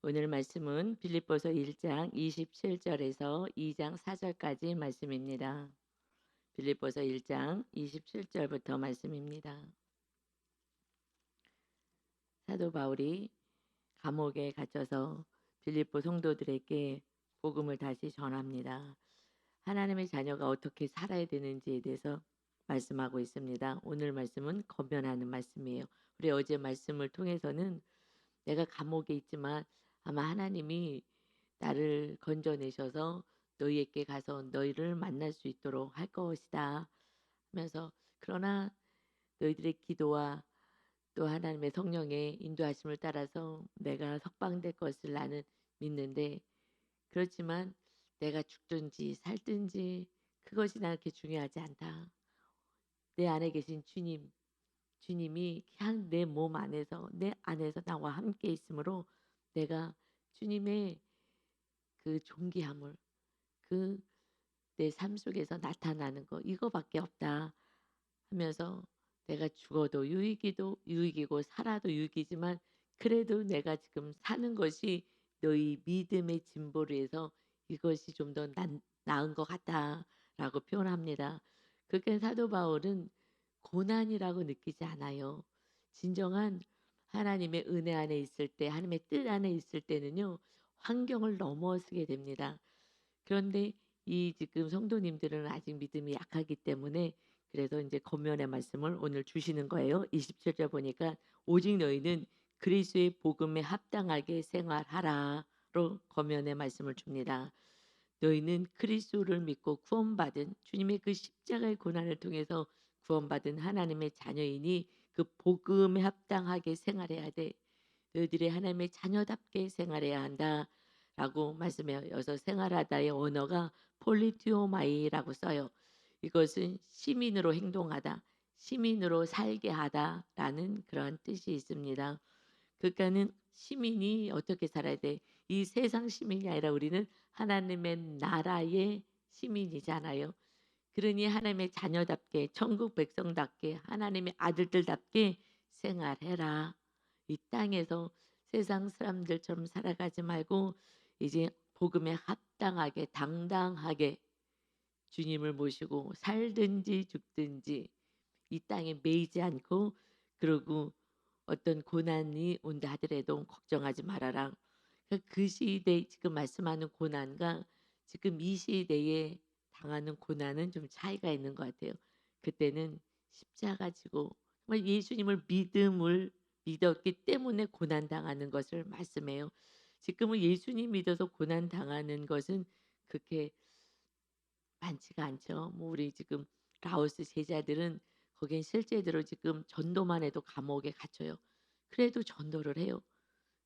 오늘 말씀은 빌립보서 1장 27절에서 2장 4절까지 말씀입니다. 빌립보서 1장 27절부터 말씀입니다. 사도 바울이 감옥에 갇혀서 빌립보 성도들에게 복음을 다시 전합니다. 하나님의 자녀가 어떻게 살아야 되는지에 대해서 말씀하고 있습니다. 오늘 말씀은 권면하는 말씀이에요. 우리 어제 말씀을 통해서는 내가 감옥에 있지만 아마 하나님이 나를 건져내셔서 너희에게 가서 너희를 만날 수 있도록 할 것이다 하면서, 그러나 너희들의 기도와 또 하나님의 성령의 인도하심을 따라서 내가 석방될 것을 나는 믿는데, 그렇지만 내가 죽든지 살든지 그것이 나에게 중요하지 않다. 내 안에 계신 주님이 그냥 내 몸 안에서 내 안에서 나와 함께 있으므로 내가 주님의 그 존귀함을, 그 내 삶 속에서 나타나는 거 이거밖에 없다 하면서, 내가 죽어도 유익이고 살아도 유익이지만 그래도 내가 지금 사는 것이 너희 믿음의 진보를 해서 이것이 좀 더 나은 것 같다라고 표현합니다. 그러니까 사도 바울은 고난이라고 느끼지 않아요. 진정한 하나님의 은혜 안에 있을 때, 하나님의 뜻 안에 있을 때는요, 환경을 넘어서게 됩니다. 그런데 이 지금 성도님들은 아직 믿음이 약하기 때문에, 그래서 이제 권면의 말씀을 오늘 주시는 거예요. 27절 보니까 오직 너희는 그리스도의 복음에 합당하게 생활하라로 권면의 말씀을 줍니다. 너희는 그리스도를 믿고 구원받은, 주님의 그 십자가의 고난을 통해서 구원받은 하나님의 자녀이니 그 복음에 합당하게 생활해야 돼. 너희들이 하나님의 자녀답게 생활해야 한다라고 말씀해요. 여기서 생활하다의 언어가 폴리티오마이라고 써요. 이것은 시민으로 행동하다, 시민으로 살게 하다라는 그런 뜻이 있습니다. 그러니까는 시민이 어떻게 살아야 돼? 이 세상 시민이 아니라 우리는 하나님의 나라의 시민이잖아요. 그러니 하나님의 자녀답게, 천국 백성답게, 하나님의 아들들답게 생활해라. 이 땅에서 세상 사람들처럼 살아가지 말고 이제 복음에 합당하게 당당하게 주님을 모시고 살든지 죽든지 이 땅에 매이지 않고, 그리고 어떤 고난이 온다 하더라도 걱정하지 말아라. 그 시대에 지금 말씀하는 고난과 지금 이 시대에 당하는 고난은 좀 차이가 있는 것 같아요. 그때는 십자가 지고 정말 예수님을 믿었기 때문에 고난 당하는 것을 말씀해요. 지금은 예수님 믿어서 고난 당하는 것은 그렇게 많지가 않죠. 뭐 우리 지금 라오스 제자들은 거긴 실제대로 지금 전도만 해도 감옥에 갇혀요. 그래도 전도를 해요.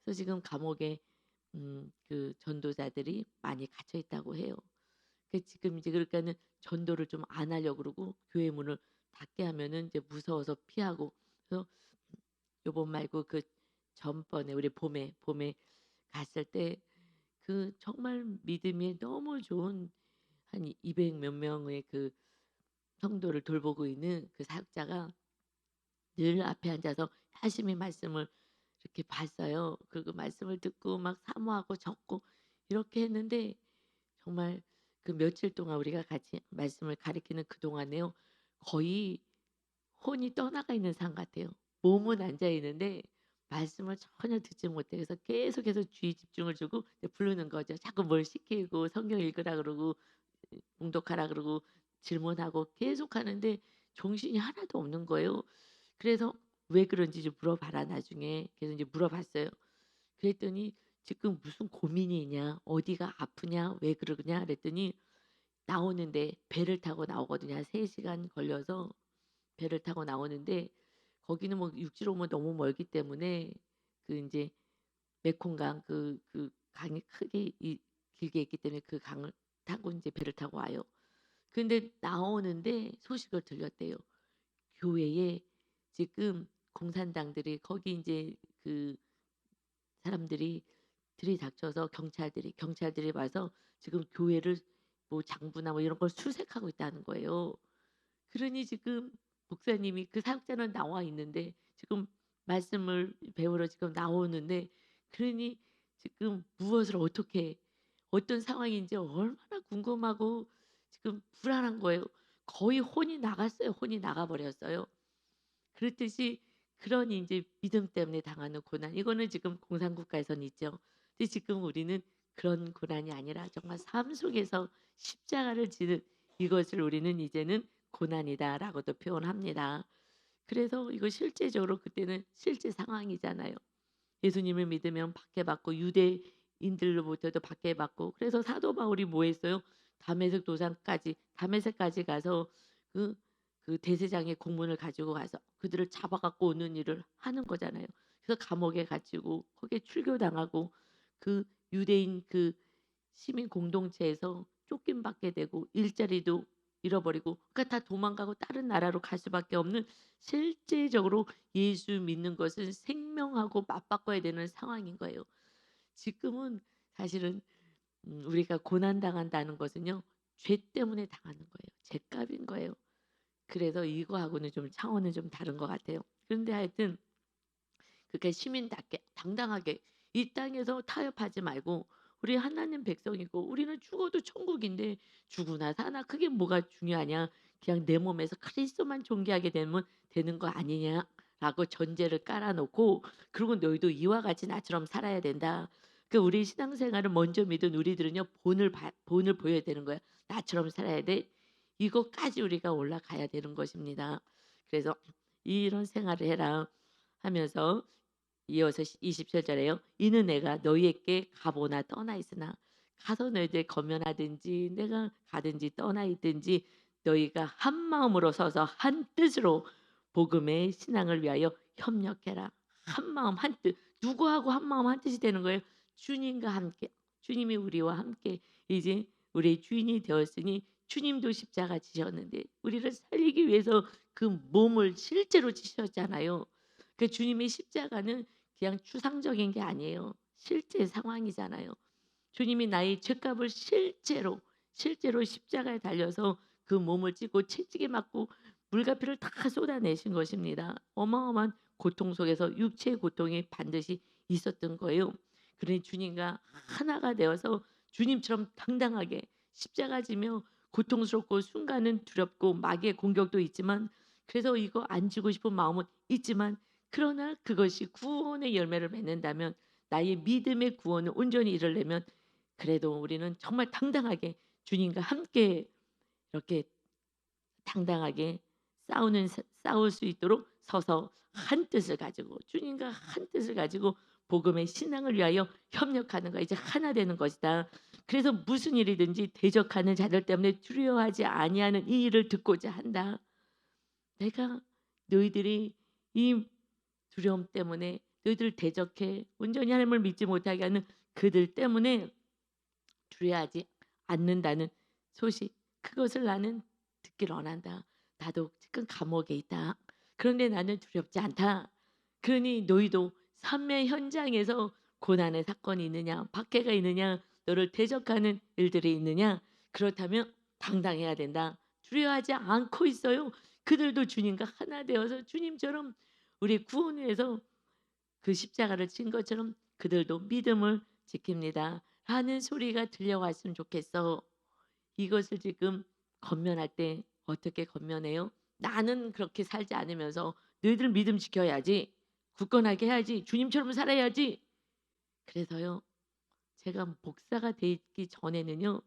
그래서 지금 감옥에 그 전도자들이 많이 갇혀 있다고 해요. 지금 이제 그러니까는 전도를 좀 안 하려고 그러고 교회 문을 닫게 하면은 이제 무서워서 피하고. 그래서 요번 말고 그 전번에 우리 봄에 갔을 때 그 정말 믿음이 너무 좋은 한 200몇 명의 그 성도를 돌보고 있는 그 사역자가 늘 앞에 앉아서 열심히 말씀을 이렇게 봤어요. 그리고 말씀을 듣고 막 사모하고 적고 이렇게 했는데, 정말 그 며칠 동안 우리가 같이 말씀을 가리키는 그 동안에요, 거의 혼이 떠나가 있는 상 같아요. 몸은 앉아 있는데 말씀을 전혀 듣지 못해. 그래서 계속해서 주의 집중을 주고 이제 부르는 거죠. 자꾸 뭘 시키고 성경 읽으라 그러고 봉독하라 그러고 질문하고 계속 하는데 정신이 하나도 없는 거예요. 그래서 왜 그런지 좀 물어봐라 나중에. 그래서 이제 물어봤어요. 그랬더니 지금 무슨 고민이 있냐, 어디가 아프냐, 왜 그러냐 그랬더니, 나오는데 배를 타고 나오거든요. 한 3시간 걸려서 배를 타고 나오는데, 거기는 뭐 육지로 오면 너무 멀기 때문에 그 이제 메콩강 그 강이 크게 길게 있기 때문에 그 강을 타고 이제 배를 타고 와요. 근데 나오는데 소식을 들렸대요. 교회에 지금 공산당들이 거기 이제 그 사람들이 들이닥쳐서 경찰들이 와서 지금 교회를 뭐 장부나 뭐 이런 걸 수색하고 있다는 거예요. 그러니 지금 목사님이, 그 사역자는 나와 있는데 지금 말씀을 배우러 지금 나오는데, 그러니 지금 무엇을 어떻게 어떤 상황인지 얼마나 궁금하고 지금 불안한 거예요. 거의 혼이 나갔어요. 혼이 나가 버렸어요. 그렇듯이 그런 인제 믿음 때문에 당하는 고난 이거는 지금 공산국가에선 있죠. 근데 지금 우리는 그런 고난이 아니라 정말 삶 속에서 십자가를 지는 이것을 우리는 이제는 고난이다라고도 표현합니다. 그래서 이거 실제적으로 그때는 실제 상황이잖아요. 예수님을 믿으면 박해받고 유대인들로부터도 박해받고 그래서 사도 바울이 뭐 했어요? 다메섹까지 가서 그 대제장의 공문을 가지고 가서 그들을 잡아 갖고 오는 일을 하는 거잖아요. 그래서 감옥에 갇히고 거기에 출교당하고 그 유대인 시민 공동체에서 쫓김받게 되고 일자리도 잃어버리고 그러니까 다 도망가고 다른 나라로 갈 수밖에 없는 실제적으로 예수 믿는 것은 생명하고 맞바꿔야 되는 상황인 거예요. 지금은 사실은 우리가 고난당한다는 것은요. 죄 때문에 당하는 거예요. 죄값인 거예요. 그래서 이거하고는 좀 차원은 좀 다른 것 같아요. 그런데 하여튼 그렇게 시민답게 당당하게 이 땅에서 타협하지 말고 우리 하나님 백성이고 우리는 죽어도 천국인데 죽으나 사나 그게 뭐가 중요하냐. 그냥 내 몸에서 그리스도만 존귀하게 되면 되는 거 아니냐라고 전제를 깔아 놓고 그리고 너희도 이와 같이 나처럼 살아야 된다. 그 우리 신앙생활을 먼저 믿은 우리들은요. 본을 보여야 되는 거야. 나처럼 살아야 돼. 이것까지 우리가 올라가야 되는 것입니다. 그래서 이런 생활을 해라 하면서 이어서 27절에요. 이는 내가 너희에게 가보나 떠나 있으나 가서 너희들 거면하든지 내가 가든지 떠나 있든지 너희가 한 마음으로 서서 한 뜻으로 복음의 신앙을 위하여 협력해라. 한 마음 한 뜻. 누구하고 한 마음 한 뜻이 되는 거예요? 주님과 함께. 주님이 우리와 함께 이제 우리의 주인이 되었으니 주님도 십자가 지셨는데 우리를 살리기 위해서 그 몸을 실제로 지셨잖아요. 그 주님의 십자가는 그냥 추상적인 게 아니에요. 실제 상황이잖아요. 주님이 나의 죄값을 실제로 십자가에 달려서 그 몸을 찢고 채찍에 맞고 물과 피를 다 쏟아내신 것입니다. 어마어마한 고통 속에서 육체의 고통이 반드시 있었던 거예요. 그러니 주님과 하나가 되어서 주님처럼 당당하게 십자가 지며 고통스럽고 순간은 두렵고 마귀의 공격도 있지만 그래서 이거 안 지고 싶은 마음은 있지만 그러나 그것이 구원의 열매를 맺는다면 나의 믿음의 구원을 온전히 이루려면 그래도 우리는 정말 당당하게 주님과 함께 이렇게 당당하게 싸울 수 있도록 서서 한 뜻을 가지고 주님과 한 뜻을 가지고 복음의 신앙을 위하여 협력하는 거 이제 하나 되는 것이다. 그래서 무슨 일이든지 대적하는 자들 때문에 두려워하지 아니하는 이 일을 듣고자 한다. 내가 너희들이 이 두려움 때문에 너희들 대적해 온전히 하나님을 믿지 못하게 하는 그들 때문에 두려워하지 않는다는 소식 그것을 나는 듣기를 원한다. 나도 지금 감옥에 있다. 그런데 나는 두렵지 않다. 그러니 너희도 삶의 현장에서 고난의 사건이 있느냐 박해가 있느냐 너를 대적하는 일들이 있느냐 그렇다면 당당해야 된다. 두려워하지 않고 있어요. 그들도 주님과 하나 되어서 주님처럼 우리 구원을 위해서 그 십자가를 친 것처럼 그들도 믿음을 지킵니다. 하는 소리가 들려왔으면 좋겠어. 이것을 지금 권면할 때 어떻게 권면해요? 나는 그렇게 살지 않으면서 너희들 믿음 지켜야지. 굳건하게 해야지. 주님처럼 살아야지. 그래서요. 제가 목사가 되기 전에는요.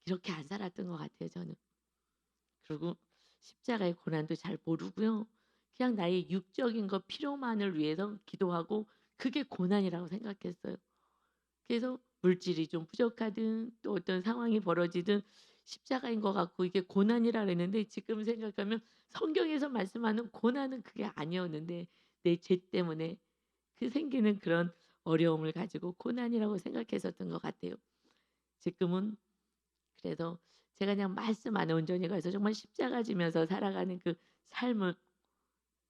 이렇게 안 살았던 것 같아요. 저는. 그리고 십자가의 고난도 잘 모르고요. 그냥 나의 육적인 것 필요만을 위해서 기도하고 그게 고난이라고 생각했어요. 그래서 물질이 좀 부족하든 또 어떤 상황이 벌어지든 십자가인 것 같고 이게 고난이라 그랬는데 지금 생각하면 성경에서 말씀하는 고난은 그게 아니었는데 내 죄 때문에 그 생기는 그런 어려움을 가지고 고난이라고 생각했었던 것 같아요. 지금은 그래서 제가 그냥 말씀 안에 온전히 가서 정말 십자가 지면서 살아가는 그 삶을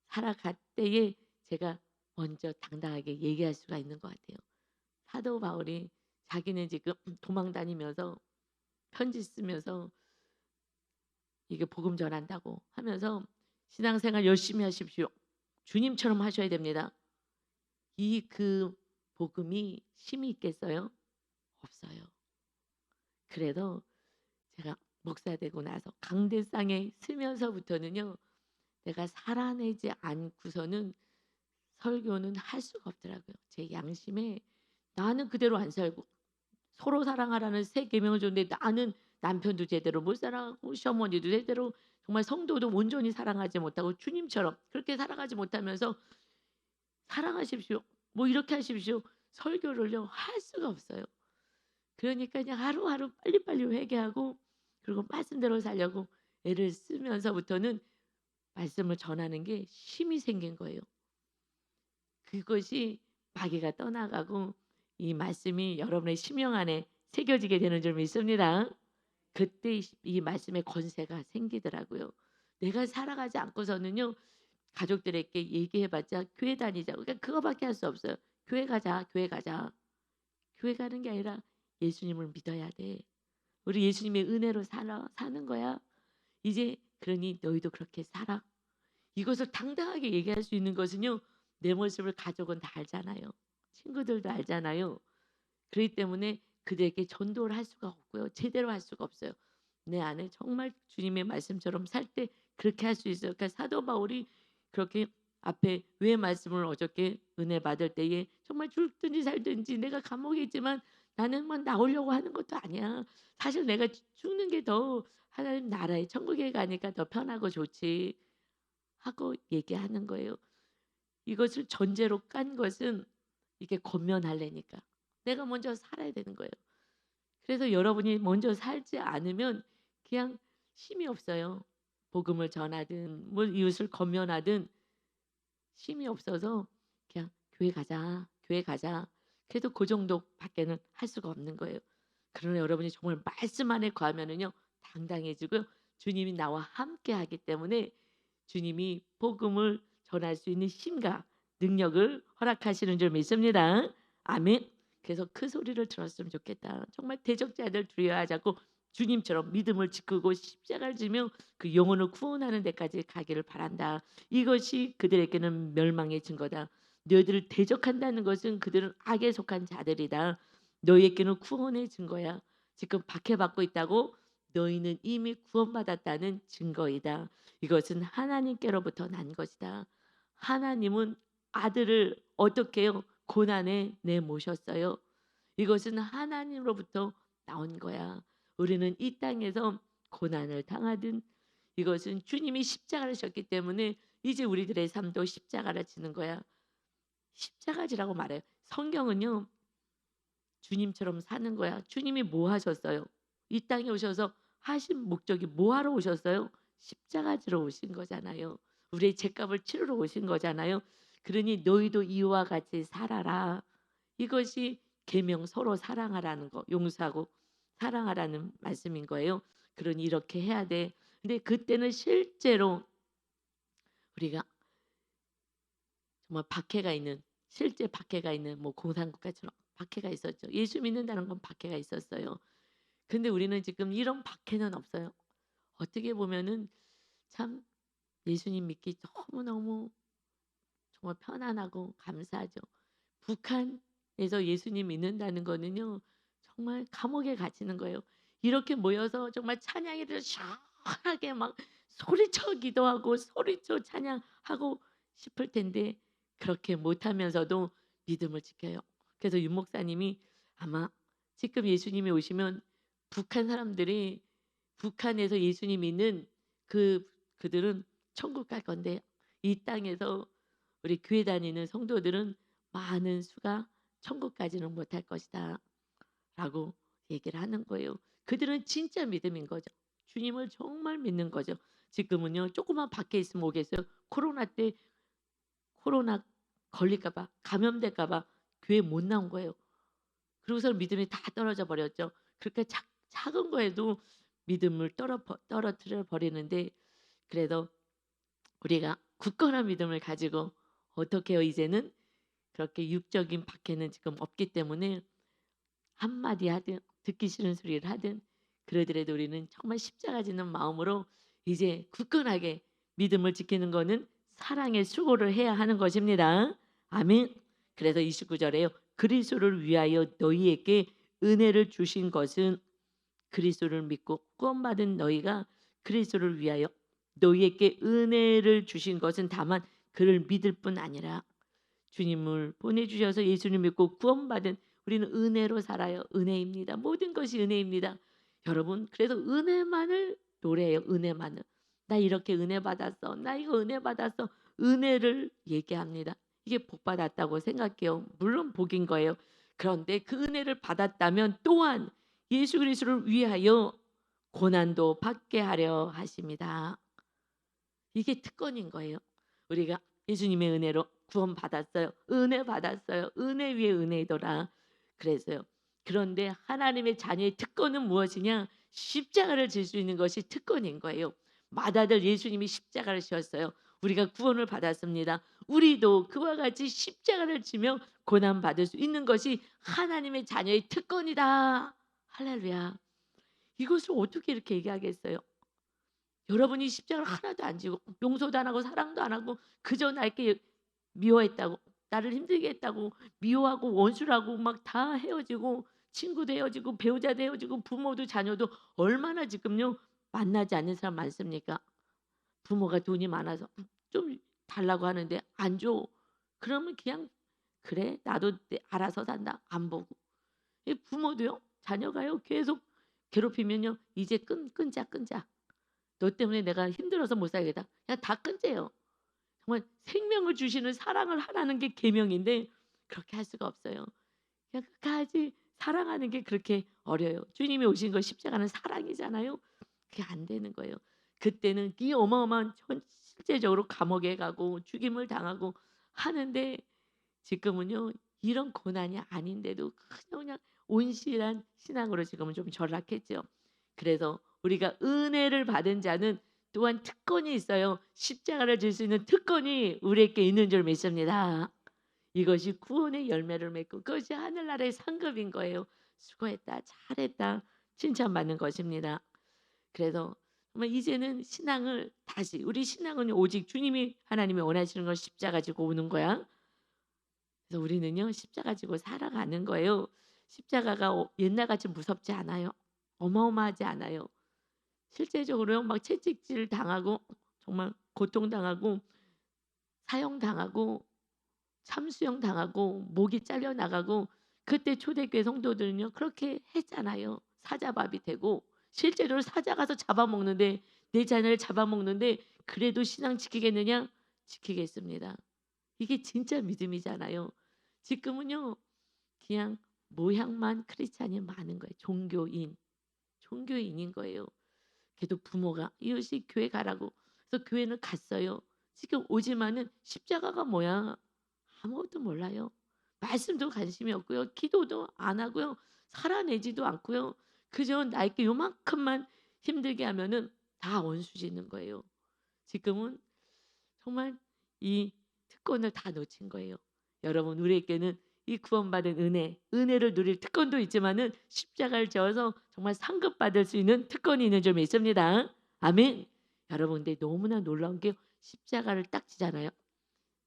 살아갈 때에 제가 먼저 당당하게 얘기할 수가 있는 것 같아요. 사도 바울이 자기는 지금 도망 다니면서 편지 쓰면서 이게 복음 전한다고 하면서 신앙생활 열심히 하십시오. 주님처럼 하셔야 됩니다. 그 복음이 힘이 있겠어요? 없어요. 그래도 제가 목사 되고 나서 강대상에 서면서부터는요. 내가 살아내지 않고서는 설교는 할 수가 없더라고요. 제 양심에 나는 그대로 안 살고 서로 사랑하라는 새 계명을 줬는데 나는 남편도 제대로 못 살아가고 시어머니도 제대로 정말 성도도 온전히 사랑하지 못하고 주님처럼 그렇게 살아가지 못하면서 사랑하십시오. 뭐 이렇게 하십시오. 설교를요 할 수가 없어요. 그러니까 그냥 하루하루 빨리빨리 회개하고 그리고 말씀대로 살려고 애를 쓰면서부터는 말씀을 전하는 게 힘이 생긴 거예요. 그것이 마귀가 떠나가고 이 말씀이 여러분의 심령 안에 새겨지게 되는 줄 믿습니다. 그때 이 말씀의 권세가 생기더라고요. 내가 살아가지 않고서는요. 가족들에게 얘기해봤자 교회 다니자. 그러니까 그거밖에 할 수 없어요. 교회 가자. 교회 가자. 교회 가는 게 아니라 예수님을 믿어야 돼. 우리 예수님의 은혜로 사는 거야. 이제 그러니 너희도 그렇게 살아. 이것을 당당하게 얘기할 수 있는 것은요. 내 모습을 가족은 다 알잖아요. 친구들도 알잖아요. 그렇기 때문에 그들에게 전도를 할 수가 없고요. 제대로 할 수가 없어요. 내 안에 정말 주님의 말씀처럼 살 때 그렇게 할 수 있어요. 그러니까 사도 바울이 그렇게 앞에 왜 말씀을 어저께 은혜 받을 때에 정말 죽든지 살든지 내가 감옥에 있지만 나는 막 나오려고 하는 것도 아니야. 사실 내가 죽는 게 더 하나님 나라에 천국에 가니까 더 편하고 좋지 하고 얘기하는 거예요. 이것을 전제로 깐 것은 이게 권면하려니까. 내가 먼저 살아야 되는 거예요. 그래서 여러분이 먼저 살지 않으면 그냥 힘이 없어요. 복음을 전하든 뭐 이웃을 권면하든 힘이 없어서 그냥 교회 가자. 교회 가자. 그래도 그 정도밖에는 할 수가 없는 거예요. 그러나 여러분이 정말 말씀 안에 거하면은요. 당당해지고 주님이 나와 함께 하기 때문에 주님이 복음을 전할 수 있는 힘과 능력을 허락하시는 줄 믿습니다. 아멘. 그래서 그 소리를 들었으면 좋겠다. 정말 대적자들 두려워하지 않고 주님처럼 믿음을 지키고 십자가를 지며 그 영혼을 구원하는 데까지 가기를 바란다. 이것이 그들에게는 멸망의 증거다. 너희들을 대적한다는 것은 그들은 악에 속한 자들이다. 너희에게는 구원의 증거야. 지금 박해받고 있다고 너희는 이미 구원받았다는 증거이다. 이것은 하나님께로부터 난 것이다. 하나님은 아들을 어떻게 해요? 고난에 내모셨어요. 이것은 하나님으로부터 나온 거야. 우리는 이 땅에서 고난을 당하든 이것은 주님이 십자가를 졌기 때문에 이제 우리들의 삶도 십자가를 지는 거야. 십자가지라고 말해요. 성경은요. 주님처럼 사는 거야. 주님이 뭐 하셨어요? 이 땅에 오셔서 하신 목적이 뭐 하러 오셨어요? 십자가 지러 오신 거잖아요. 우리의 죄값을 치르러 오신 거잖아요. 그러니 너희도 이와 같이 살아라. 이것이 계명 서로 사랑하라는 거, 용서하고 사랑하라는 말씀인 거예요. 그러니 이렇게 해야 돼. 근데 그때는 실제로 우리가 정말 박해가 있는 실제 박해가 있는 뭐 공산국가처럼 박해가 있었죠. 예수 믿는다는 건 박해가 있었어요. 근데 우리는 지금 이런 박해는 없어요. 어떻게 보면은 참 예수님 믿기 너무너무 정말 편안하고 감사하죠. 북한에서 예수님 믿는다는 거는요. 정말 감옥에 갇히는 거예요. 이렇게 모여서 정말 찬양회를 시원하게 막 소리쳐 기도하고 소리쳐 찬양하고 싶을 텐데 그렇게 못하면서도 믿음을 지켜요. 그래서 윤 목사님이 아마 지금 예수님이 오시면 북한 사람들이 북한에서 예수님 믿는 그들은 천국 갈 건데 이 땅에서 우리 교회 다니는 성도들은 많은 수가 천국까지는 못할 것이다 라고 얘기를 하는 거예요. 그들은 진짜 믿음인 거죠. 주님을 정말 믿는 거죠. 지금은요 조금만 밖에 있으면 오겠어요. 코로나 때 코로나 걸릴까 봐 감염될까 봐 교회 못 나온 거예요. 그러고서 믿음이 다 떨어져 버렸죠. 그렇게 작은 거에도 믿음을 떨어뜨려 버리는데 그래도 우리가 굳건한 믿음을 가지고 어떻게 해요 이제는 그렇게 육적인 박해는 지금 없기 때문에 한마디 하든 듣기 싫은 소리를 하든 그러더라도 우리는 정말 십자가 지는 마음으로 이제 굳건하게 믿음을 지키는 거는 사랑의 수고를 해야 하는 것입니다. 아멘. 그래서 29절에요. 그리스도를 위하여 너희에게 은혜를 주신 것은 그리스도를 믿고 구원받은 너희가 그리스도를 위하여 너희에게 은혜를 주신 것은 다만 그를 믿을 뿐 아니라 주님을 보내주셔서 예수님 믿고 구원받은 우리는 은혜로 살아요. 은혜입니다. 모든 것이 은혜입니다. 여러분 그래서 은혜만을 노래해요. 은혜만을. 나 이렇게 은혜 받았어. 나 이거 은혜 받았어. 은혜를 얘기합니다. 이게 복 받았다고 생각해요. 물론 복인 거예요. 그런데 그 은혜를 받았다면 또한 예수 그리스도를 위하여 고난도 받게 하려 하십니다. 이게 특권인 거예요. 우리가 예수님의 은혜로 구원 받았어요. 은혜 받았어요. 은혜 위에 은혜더라. 그래서요. 그런데 하나님의 자녀의 특권은 무엇이냐? 십자가를 질 수 있는 것이 특권인 거예요. 맏아들 예수님이 십자가를 지었어요. 우리가 구원을 받았습니다. 우리도 그와 같이 십자가를 지며 고난 받을 수 있는 것이 하나님의 자녀의 특권이다. 할렐루야. 이것을 어떻게 이렇게 얘기하겠어요? 여러분이 십자가를 하나도 안 지고 용서도 안 하고 사랑도 안 하고 그저 나에게 미워했다고 나를 힘들게 했다고 미워하고 원수라고 막 다 헤어지고 친구도 헤어지고 배우자도 헤어지고 부모도 자녀도 얼마나 지금요 만나지 않는 사람 많습니까? 부모가 돈이 많아서 좀 달라고 하는데 안 줘. 그러면 그냥 그래 나도 알아서 산다 안 보고. 이 부모도요 자녀가요 계속 괴롭히면요 이제 끊자. 너 때문에 내가 힘들어서 못 살겠다. 그냥 다 끊재요. 정말 생명을 주시는 사랑을 하라는 게 계명인데 그렇게 할 수가 없어요. 그냥 끝까지 사랑하는 게 그렇게 어려요. 주님이 오신 거 십자가는 사랑이잖아요. 그게 안 되는 거예요. 그때는 이 어마어마한 실제적으로 감옥에 가고 죽임을 당하고 하는데 지금은요 이런 고난이 아닌데도 그냥 온실한 신앙으로 지금은 좀 전락했죠. 그래서 우리가 은혜를 받은 자는 또한 특권이 있어요. 십자가를 질 수 있는 특권이 우리에게 있는 줄 믿습니다. 이것이 구원의 열매를 맺고 그것이 하늘나라의 상급인 거예요. 수고했다, 잘했다, 칭찬받는 것입니다. 그래서 정말 이제는 신앙을 다시 우리 신앙은 오직 주님이 하나님이 원하시는 걸 십자가 지고 오는 거야. 그래서 우리는요 십자가 지고 살아가는 거예요. 십자가가 옛날같이 무섭지 않아요. 어마어마하지 않아요. 실제적으로요 막 채찍질 당하고 정말 고통당하고 사형당하고 참수형 당하고 목이 잘려나가고 그때 초대교회 성도들은요 그렇게 했잖아요. 사자밥이 되고 실제로 사자 가서 잡아먹는데 내 자녀를 잡아먹는데 그래도 신앙 지키겠느냐? 지키겠습니다. 이게 진짜 믿음이잖아요. 지금은요 그냥 모양만 크리스찬이 많은 거예요. 종교인인 거예요. 걔도 부모가 이웃이 교회 가라고 그래서 교회는 갔어요. 지금 오지만은 십자가가 뭐야? 아무것도 몰라요. 말씀도 관심이 없고요. 기도도 안 하고요. 살아내지도 않고요. 그저 나에게 요만큼만 힘들게 하면은 다 원수 짓는 거예요. 지금은 정말 이 특권을 다 놓친 거예요. 여러분 우리에게는 이 구원받은 은혜를 누릴 특권도 있지만은 십자가를 지어서 정말 상급받을 수 있는 특권이 있는 줄 믿습니다. 아멘. 여러분 근데 너무나 놀라운 게 십자가를 딱 지잖아요.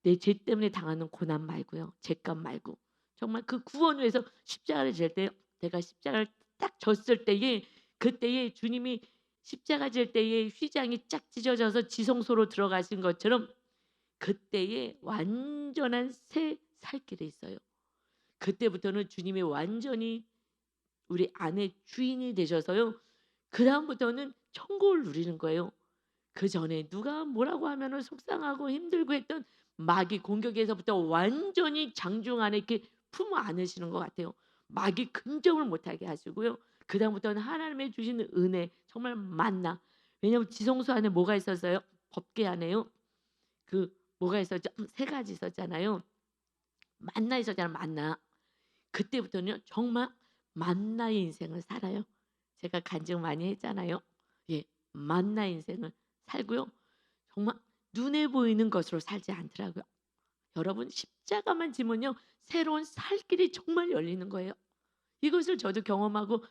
내 죄 때문에 당하는 고난 말고요. 죄값 말고. 정말 그 구원을 위해서 십자가를 질 때 내가 십자가를 딱 졌을 때에 그때에 주님이 십자가 질 때에 휘장이 쫙 찢어져서 지성소로 들어가신 것처럼 그때에 완전한 새 살 길이 있어요. 그때부터는 주님이 완전히 우리 안에 주인이 되셔서요. 그다음부터는 천국을 누리는 거예요. 그전에 누가 뭐라고 하면은 속상하고 힘들고 했던 마귀 공격에서부터 완전히 장중 안에 이렇게 품어 안으시는 것 같아요. 마귀 근접을 못하게 하시고요. 그다음부터는 하나님의 주시는 은혜 정말 만나. 왜냐하면 지성소 안에 뭐가 있었어요? 법궤 안에요. 그 뭐가 있었죠? 세 가지 있었잖아요. 만나 있었잖아요. 만나. 그때부터는 정말 만나의 인생을 살아요. 제가 간증 많이 했잖아요. 예, 만나 인생을 살고요. 정말 눈에 보이는 것으로 살지 않더라고요. 여러분 십자가만 지면요 새로운 살 길이 정말 열리는 거예요. 이것을 저도 경험하고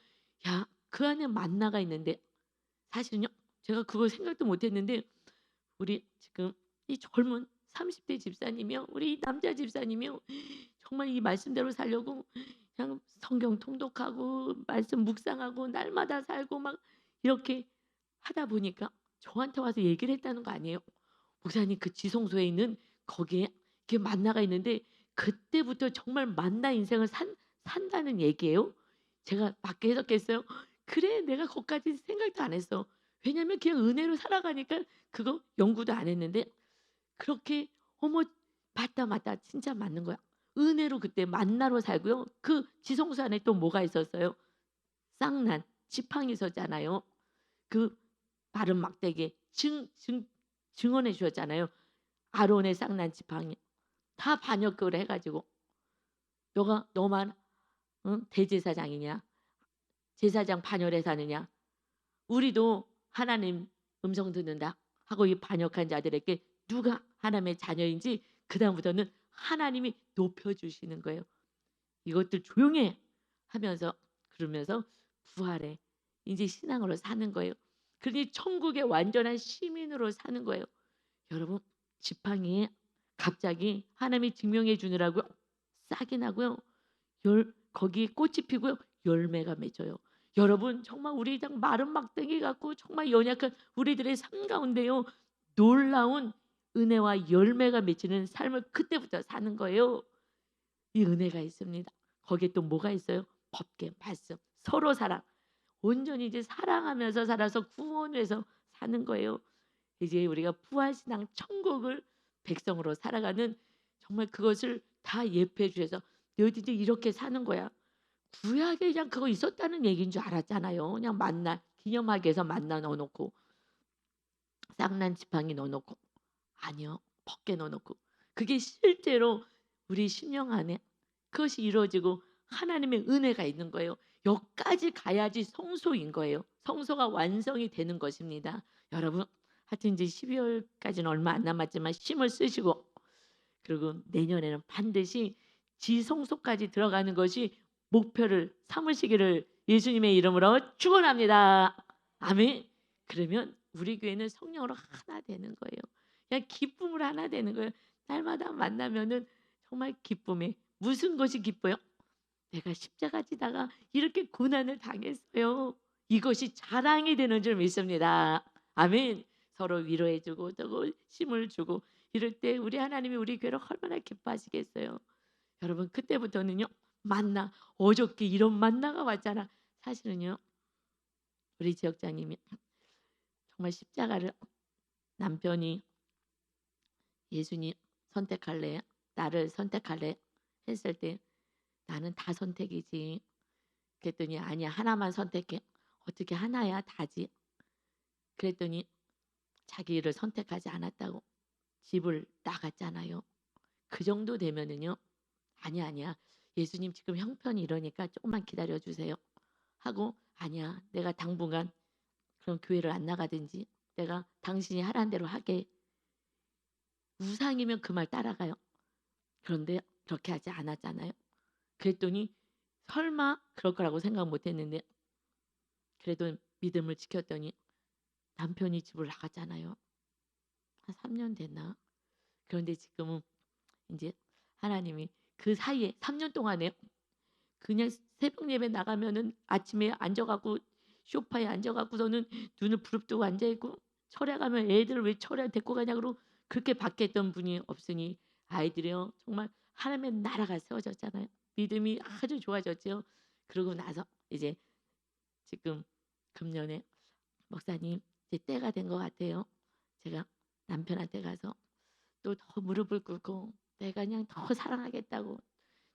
야, 그 안에 만나가 있는데 사실은요 제가 그걸 생각도 못했는데 우리 지금 이 젊은 30대 집사님이요 우리 남자 집사님이요 정말 이 말씀대로 살려고 그냥 성경 통독하고 말씀 묵상하고 날마다 살고 막 이렇게 하다 보니까 저한테 와서 얘기를 했다는 거 아니에요. "목사님 그 지성소에 있는 거기에 이렇게 만나가 있는데 그때부터 정말 만나 인생을 산다는 얘기예요." 제가 맞게 해석했어요. "그래 내가 거기까지 생각도 안 했어." 왜냐면 그냥 은혜로 살아가니까 그거 연구도 안 했는데 그렇게 어머 맞다, 맞다. 진짜 맞는 거야. 은혜로 그때 만나로 살고요. 그 지성소 안에 또 뭐가 있었어요? 쌍난, 지팡이 섰잖아요. 그 마른 막대기에 증언해 주셨잖아요. 아론의 쌍난 지팡이. 다 반역을 해 가지고 "너가 너만 대제사장이냐? 제사장 반열에 사느냐? 우리도 하나님 음성 듣는다." 하고 이 반역한 자들에게 누가 하나님의 자녀인지 그다음부터는 하나님이 높여 주시는 거예요. "이것들 조용히 해." 하면서 그러면서 부활해 인제 신앙으로 사는 거예요. 그러니 천국의 완전한 시민으로 사는 거예요. 여러분 지팡이에 갑자기 하나님이 증명해 주느라고 싹이 나고요. 열 거기에 꽃이 피고요. 열매가 맺어요. 여러분 정말 우리 당 마른 막대기 같고 정말 연약한 우리들의 삶 가운데요. 놀라운 은혜와 열매가 맺히는 삶을 그때부터 사는 거예요. 이 은혜가 있습니다. 거기에 또 뭐가 있어요? 법계, 말씀, 서로 사랑. 온전히 이제 사랑하면서 살아서 구원해서 사는 거예요. 이제 우리가 부활신앙 천국을 백성으로 살아가는 정말 그것을 다 예표해 주셔서 "너희들이 이렇게 사는 거야." 구약에 그냥 그거 있었다는 얘기인 줄 알았잖아요. 그냥 만나 기념하기 위해서 만나 넣어 놓고 쌍난 지팡이 넣어 놓고 아니요. 벗게 넣어 놓고 그게 실제로 우리 심령 안에 그것이 이루어지고 하나님의 은혜가 있는 거예요. 여기까지 가야지 성소인 거예요. 성소가 완성이 되는 것입니다. 여러분 하여튼 이제 12월 월까지는 얼마 안 남았지만 힘을 쓰시고 그리고 내년에는 반드시 지성소까지 들어가는 것이 목표를 삼으시기를 예수님의 이름으로 축원합니다. 아멘. 그러면 우리 교회는 성령으로 하나 되는 거예요. 그냥 기쁨으로 하나 되는 거예요. 날마다 만나면은 정말 기쁨이 무슨 것이 기뻐요? 내가 십자가 지다가 이렇게 고난을 당했어요. 이것이 자랑이 되는 줄 믿습니다. 아멘. 서로 위로해 주고 또 힘을 주고 이럴 때 우리 하나님이 우리 교회를 얼마나 기뻐하시겠어요. 여러분 그때부터는요. 만나 어저께 이런 만나가 왔잖아. 사실은요. 우리 지역장님이 정말 십자가를 남편이 예수님 선택할래? 나를 선택할래? 했을 때 나는 다 선택이지. 그랬더니 아니야. 하나만 선택해. 어떻게 하나야 다지. 그랬더니 자기를 선택하지 않았다고 집을 나갔잖아요. 그 정도 되면은요. 아니야, 아니야. 예수님 지금 형편이 이러니까 조금만 기다려 주세요. 하고 아니야. 내가 당분간 그럼 교회를 안 나가든지 내가 당신이 하라는 대로 하게. 우상이면 그 말 따라가요. 그런데 그렇게 하지 않았잖아요. 그랬더니 설마 그럴 거라고 생각 못 했는데 그래도 믿음을 지켰더니 남편이 집을 나갔잖아요. 한 3년 됐나? 그런데 지금은 인제 하나님이 그 사이에 3년 동안에 그냥 새벽 예배 나가면은 아침에 앉아 갖고 소파에 앉아 갖고서는 눈을 부릅뜨고 앉아 있고 철야 가면 "애들 왜 철야 데리고 가냐." 그러고 그렇게 밖에 있던 분이 없으니 아이들이요 정말 하나님의 나라가 세워졌잖아요. 믿음이 아주 좋아졌죠. 그러고 나서 이제 지금 금년에 "목사님 이제 때가 된 것 같아요." 제가 남편한테 가서 또 더 무릎을 꿇고 내가 그냥 더 사랑하겠다고.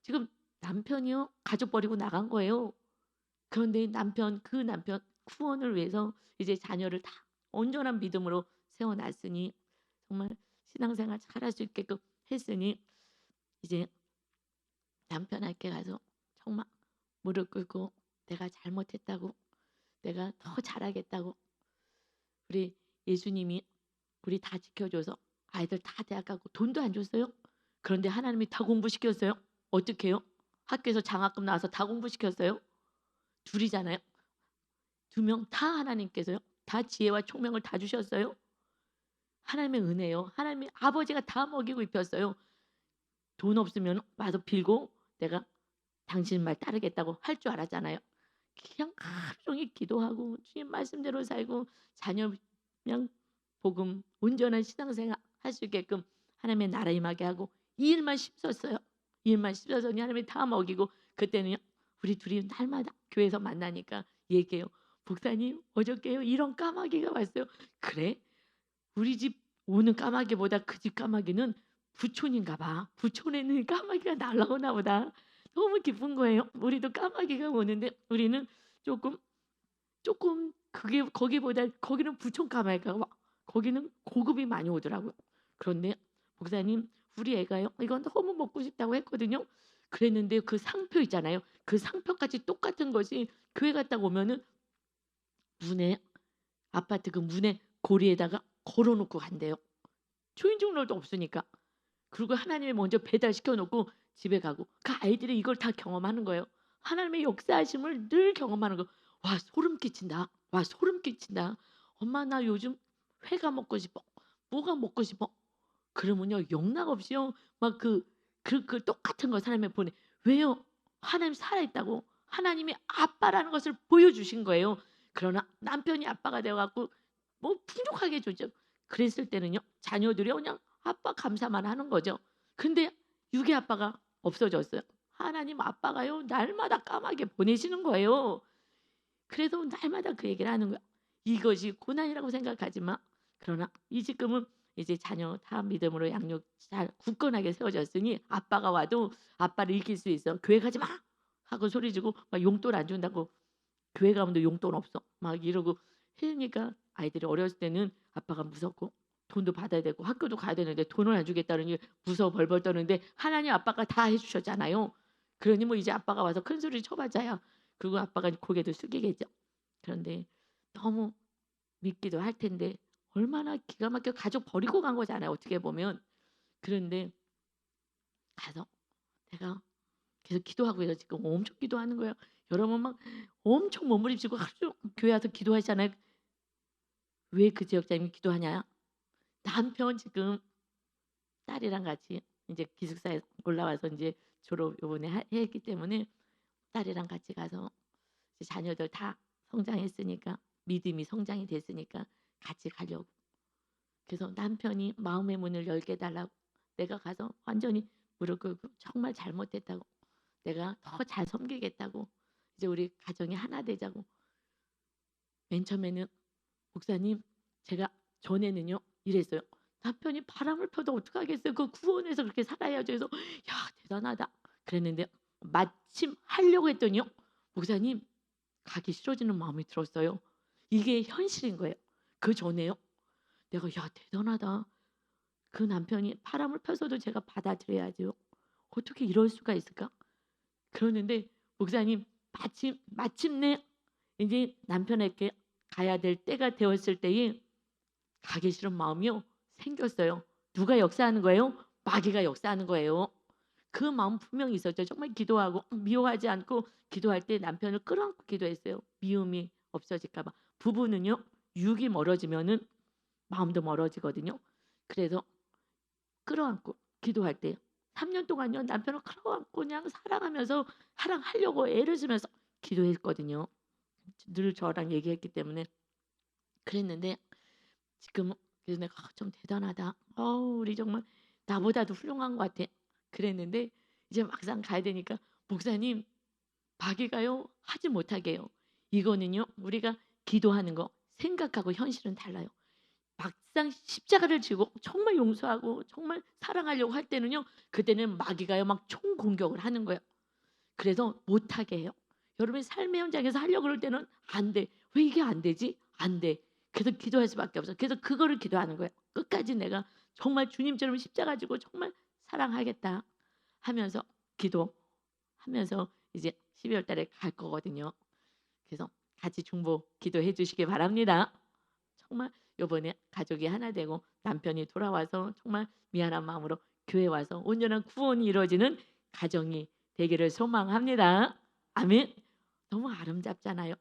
지금 남편이요 가족 버리고 나간 거예요. 그런데 남편 구원을 위해서 이제 자녀를 다 온전한 믿음으로 세워 놨으니 정말 신앙생활 잘할 수 있게끔 했으니 이제 남편에게 가서 정말 무릎 꿇고 내가 잘못했다고 내가 더 잘하겠다고 우리 예수님이 우리 다 지켜줘서 아이들 다 대학 가고 돈도 안 줬어요. 그런데 하나님이 다 공부시켰어요. 어떻게 해요? 학교에서 장학금 나와서 다 공부시켰어요. 둘이잖아요. 두 명 다 하나님께서요. 다 지혜와 총명을 다 주셨어요. 하나님의 은혜요. 하나님의 아버지가 다 먹이고 입혔어요. 돈 없으면 와서 빌고 내가 당신 말 따르겠다고 할 줄 알았잖아요. 그냥 하루 종일 기도하고 주님 말씀대로 살고 자녀 그냥 복음 온전한 신앙생활 할 수 있게끔 하나님의 나라 임하게 하고 이 일만 힘썼어요. 이 일만 힘써서니 하나님이 다 먹이고 그때는요. 우리 둘이 날마다 교회에서 만나니까 얘기해요. 목사님 어저께요 이런 까마귀가 왔어요. 그래? 우리 집 오는 까마귀보다 그 집 까마귀는 부촌인가 봐. 부촌에 있는 까마귀가 날라오나 보다. 너무 기쁜 거예요. 우리도 까마귀가 오는데 우리는 조금 그게 거기보다 거기는 부촌 까마귀가 와. 거기는 고급이 많이 오더라고요. 그런데 목사님 우리 애가요. 이건 너무 먹고 싶다고 했거든요. 그랬는데 그 상표 있잖아요. 그 상표까지 똑같은 것이 교회 갔다 오면은 문에 아파트 그 문에 고리에다가 걸어 놓고 간대요. 초인종로도 없으니까. 그리고 하나님이 먼저 배달시켜 놓고 집에 가고 그 아이들이 이걸 다 경험하는 거예요. 하나님의 역사하심을 늘 경험하는 거. 와 소름 끼친다. 와 소름 끼친다. 엄마 나 요즘 회가 먹고 싶어. 뭐가 먹고 싶어. 그러면요 영락 없이요 막 그 똑같은 거 사람이 보내. 왜요? 하나님 살아있다고 하나님이 아빠라는 것을 보여주신 거예요. 그러나 남편이 아빠가 되어갖고 뭐 풍족하게 주죠. 그랬을 때는요 자녀들이 그냥 아빠 감사만 하는 거죠. 근데 육의 아빠가 없어졌어요. 하나님 아빠가요 날마다 까마귀 보내시는 거예요. 그래서 날마다 그 얘기를 하는 거야. 이것이 고난이라고 생각하지 마. 그러나 이 지금은 이제 자녀 다 믿음으로 양육 잘 굳건하게 세워졌으니 아빠가 와도 아빠를 이길 수 있어. 교회 가지 마 하고 소리지고 막 용돈 안 준다고 교회 가면 용돈 없어 막 이러고 해니까 아이들이 어렸을 때는 아빠가 무섭고 돈도 받아야 되고 학교도 가야 되는데 돈을 안 주겠다느니 무서워 벌벌 떠는데 하나님 아빠가 다 해주셨잖아요. 그러니 뭐 이제 아빠가 와서 큰 소리 쳐봤자야 그리고 아빠가 고개도 숙이겠죠. 그런데 너무 믿기도 할 텐데 얼마나 기가 막혀 가족 버리고 간 거잖아요 어떻게 보면. 그런데 가서 내가 계속 기도하고 해서 지금 엄청 기도하는 거예요. 여러분 막 엄청 몸부림치고 하루 종일 교회 와서 기도하잖아요. 왜 그 지역장님이 기도하냐? 남편 지금 딸이랑 같이 이제 기숙사에 올라와서 이제 졸업 요번에 했기 때문에 딸이랑 같이 가서 이제 자녀들 다 성장했으니까 믿음이 성장이 됐으니까 같이 가려고. 그래서 남편이 마음의 문을 열게 해 달라고 내가 가서 완전히 무릎 꿇고 정말 잘못했다고 내가 더 잘 섬기겠다고 이제 우리 가정이 하나 되자고. 맨 처음에는 목사님 제가 전에는요 이랬어요. 남편이 바람을 펴도 어떡하겠어요. 그 구원해서 그렇게 살아야죠. 그래서 야 대단하다 그랬는데 마침 하려고 했더니요. 목사님 가기 싫어지는 마음이 들었어요. 이게 현실인 거예요. 그 전에요. 내가 야 대단하다. 그 남편이 바람을 펴서도 제가 받아들여야죠. 어떻게 이럴 수가 있을까? 그러는데 목사님 마침내 이제 남편에게 가야 될 때가 되었을 때에 가기 싫은 마음이요 생겼어요. 누가 역사하는 거예요? 마귀가 역사하는 거예요. 그 마음 분명히 있었죠. 정말 기도하고 미워하지 않고 기도할 때 남편을 끌어안고 기도했어요. 미움이 없어질까 봐. 부부는요. 육이 멀어지면은 마음도 멀어지거든요. 그래서 끌어안고 기도할 때 3년 동안요. 남편을 끌어안고 그냥 사랑하면서 사랑하려고 애를 쓰면서 기도했거든요. 늘 저랑 얘기했기 때문에 그랬는데 지금은 그래서 내가 좀 대단하다. 우리 정말 나보다도 훌륭한 것 같아. 그랬는데 이제 막상 가야 되니까 목사님 마귀가요 하지 못하게 해요. 이거는요 우리가 기도하는 거 생각하고 현실은 달라요. 막상 십자가를 지고 정말 용서하고 정말 사랑하려고 할 때는요 그때는 마귀가요 막 총공격을 하는 거예요. 그래서 못하게 해요. 여러분이 삶의 현장에서 하려고 그럴 때는 안 돼. 왜 이게 안 되지? 안 돼. 그래서 기도할 수밖에 없어. 그래서 그거를 기도하는 거예요. 끝까지 내가 정말 주님처럼 십자가 지고 정말 사랑하겠다 하면서 기도하면서 이제 12월 달에 갈 거거든요. 그래서 같이 중보 기도해 주시기 바랍니다. 정말 요번에 가족이 하나 되고 남편이 돌아와서 정말 미안한 마음으로 교회 와서 온전한 구원이 이루어지는 가정이 되기를 소망합니다. 아멘. 너무 아름답잖아요.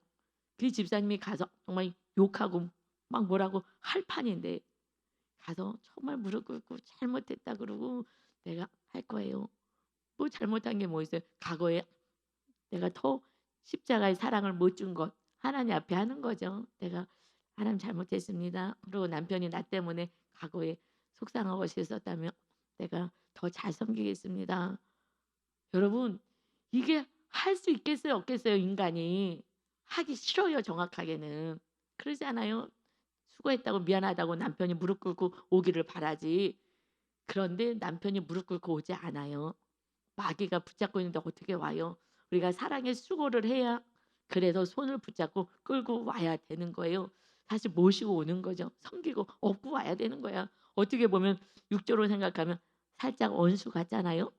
그 집사님이 가서 정말 욕하고 막 뭐라고 할 판인데 가서 정말 무릎 꿇고 잘못했다 그러고 내가 할 거예요. 뭐 잘못한 게 뭐 있어요? 과거에 내가 더 십자가의 사랑을 못 준 것 하나님 앞에 하는 거죠. 내가 하나님 잘못했습니다. 그리고 남편이 나 때문에 과거에 속상하고 싫었다면 내가 더 잘 섬기겠습니다. 여러분 이게 할 수 있겠어요? 없겠어요? 인간이. 하기 싫어요 정확하게는. 그러지 않아요? 수고했다고 미안하다고 남편이 무릎 꿇고 오기를 바라지. 그런데 남편이 무릎 꿇고 오지 않아요. 마귀가 붙잡고 있는데 어떻게 와요? 우리가 사랑의 수고를 해야 그래서 손을 붙잡고 끌고 와야 되는 거예요. 다시 모시고 오는 거죠. 섬기고 업고 와야 되는 거야. 어떻게 보면 육조로 생각하면 살짝 원수 같잖아요.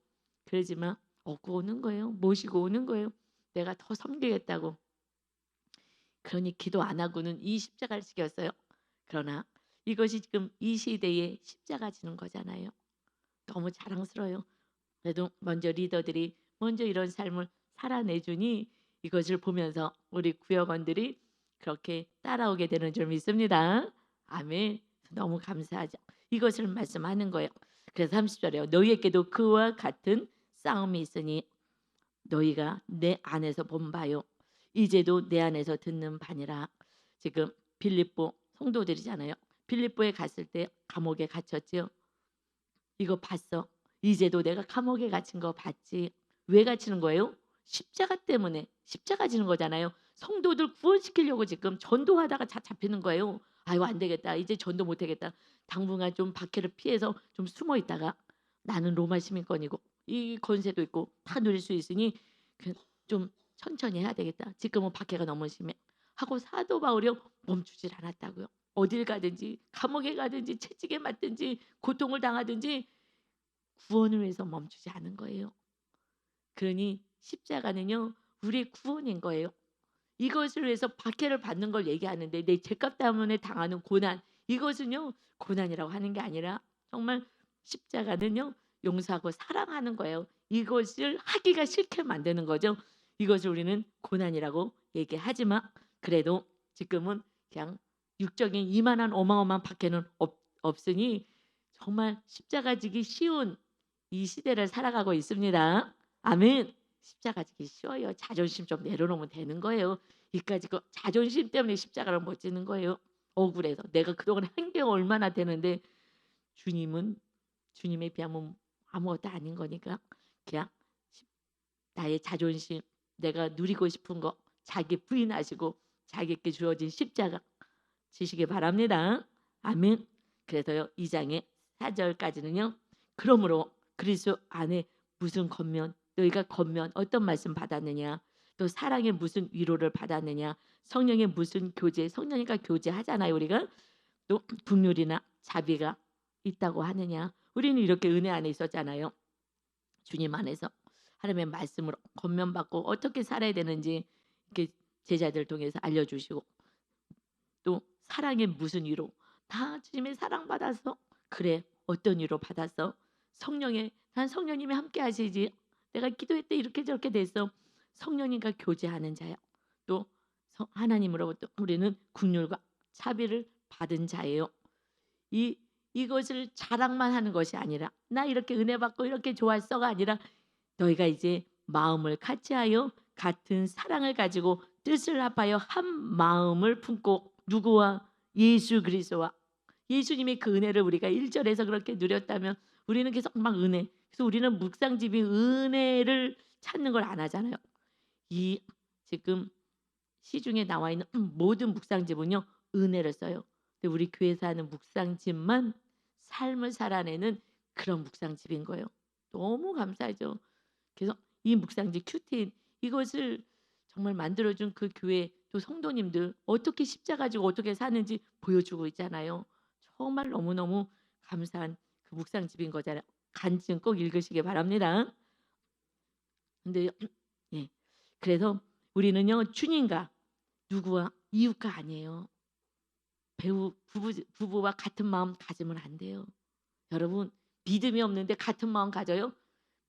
그러지만 업고 오는 거예요. 모시고 오는 거예요. 내가 더 섬기겠다고. 그러니 기도 안 하고는 이 십자가를 지켰어요. 그러나 이것이 지금 이 시대에 십자가 지는 거잖아요. 너무 자랑스러워요. 그래도 먼저 리더들이 먼저 이런 삶을 살아내주니 이것을 보면서 우리 구역원들이 그렇게 따라오게 되는 줄 믿습니다. 아멘. 너무 감사하죠. 이것을 말씀하는 거예요. 그래서 30절에요. 너희에게도 그와 같은 싸움이 있으니 너희가 내 안에서 본 바요. 이제도 내 안에서 듣는 바니라. 지금 빌립보 성도들이잖아요. 빌립보에 갔을 때 감옥에 갇혔지요. 이거 봤어. 이제도 내가 감옥에 갇힌 거 봤지. 왜 갇히는 거예요? 십자가 때문에. 십자가 지는 거잖아요. 성도들 구원시키려고 지금 전도하다가 잡히는 거예요. 아이고 안 되겠다. 이제 전도 못 하겠다. 당분간 좀 박해를 피해서 좀 숨어 있다가 나는 로마 시민권이고 이 권세도 있고 다 누릴 수 있으니 좀 천천히 해야 되겠다. 지금은 박해가 너무 심해. 하고 사도 바울이 멈추질 않았다고요. 어딜 가든지 감옥에 가든지 채찍에 맞든지 고통을 당하든지 구원을 위해서 멈추지 않은 거예요. 그러니 십자가는요 우리의 구원인 거예요. 이것을 위해서 박해를 받는 걸 얘기하는데 내 죄값 때문에 당하는 고난 이것은요 고난이라고 하는 게 아니라 정말 십자가는요 용서하고 사랑하는 거예요. 이것을 하기가 싫게 만드는 거죠. 이것을 우리는 고난이라고 얘기하지만 그래도 지금은 그냥 육적인 이만한 어마어마한 박해는 없으니 정말 십자가 지기 쉬운 이 시대를 살아가고 있습니다. 아멘. 십자가 지기 쉬워요. 자존심 좀 내려놓으면 되는 거예요. 이까지 그 자존심 때문에 십자가를 못 지는 거예요. 억울해서 내가 그동안 한 게 얼마나 되는데 주님은 주님에 비하면 아무것도 아닌 거니까 그냥 나의 자존심 내가 누리고 싶은 거 자기 부인하시고 자기께 주어진 십자가 지시기 바랍니다. 아멘. 그래서요 2장의 4절까지는요. 그러므로 그리스도 안에 무슨 겉면 너희가 겉면 어떤 말씀 받았느냐 또 사랑의 무슨 위로를 받았느냐 성령의 무슨 교제 성령이가 교제하잖아요. 우리가 또 긍휼이나 자비가 있다고 하느냐 우리는 이렇게 은혜 안에 있었잖아요. 주님 안에서 하나님의 말씀으로 겉면받고 어떻게 살아야 되는지 이렇게 제자들 통해서 알려주시고 또 사랑의 무슨 위로 다 주님의 사랑 받아서 그래 어떤 위로 받았어 성령의 난 성령님이 함께 하시지 내가 기도했대 이렇게 저렇게 됐어 성령님과 교제하는 자야 또 하나님으로부터 우리는 긍휼과 자비를 받은 자예요. 이것을 자랑만 하는 것이 아니라 나 이렇게 은혜 받고 이렇게 좋았어가 아니라 너희가 이제 마음을 같이하여 같은 사랑을 가지고 뜻을 합하여 한 마음을 품고 누구와 예수 그리스도와 예수님의 그 은혜를 우리가 1절에서 그렇게 누렸다면 우리는 계속 막 은혜 그래서 우리는 묵상집이 은혜를 찾는 걸 안 하잖아요. 이 지금 시중에 나와 있는 모든 묵상집은요 은혜를 써요. 근데 우리 교회에서 하는 묵상집만 삶을 살아내는 그런 묵상집인 거예요. 너무 감사하죠. 그래서 이 묵상집 큐틴 이것을 정말 만들어준 그 교회 또 성도님들 어떻게 십자가 지고 어떻게 사는지 보여주고 있잖아요. 정말 너무너무 감사한 그 묵상집인 거잖아요. 간증 꼭 읽으시기 바랍니다. 근데 예. 그래서 우리는요 주님과 누구와 이웃가 아니에요. 부부와 같은 마음 가지면 안 돼요. 여러분 믿음이 없는데 같은 마음 가져요?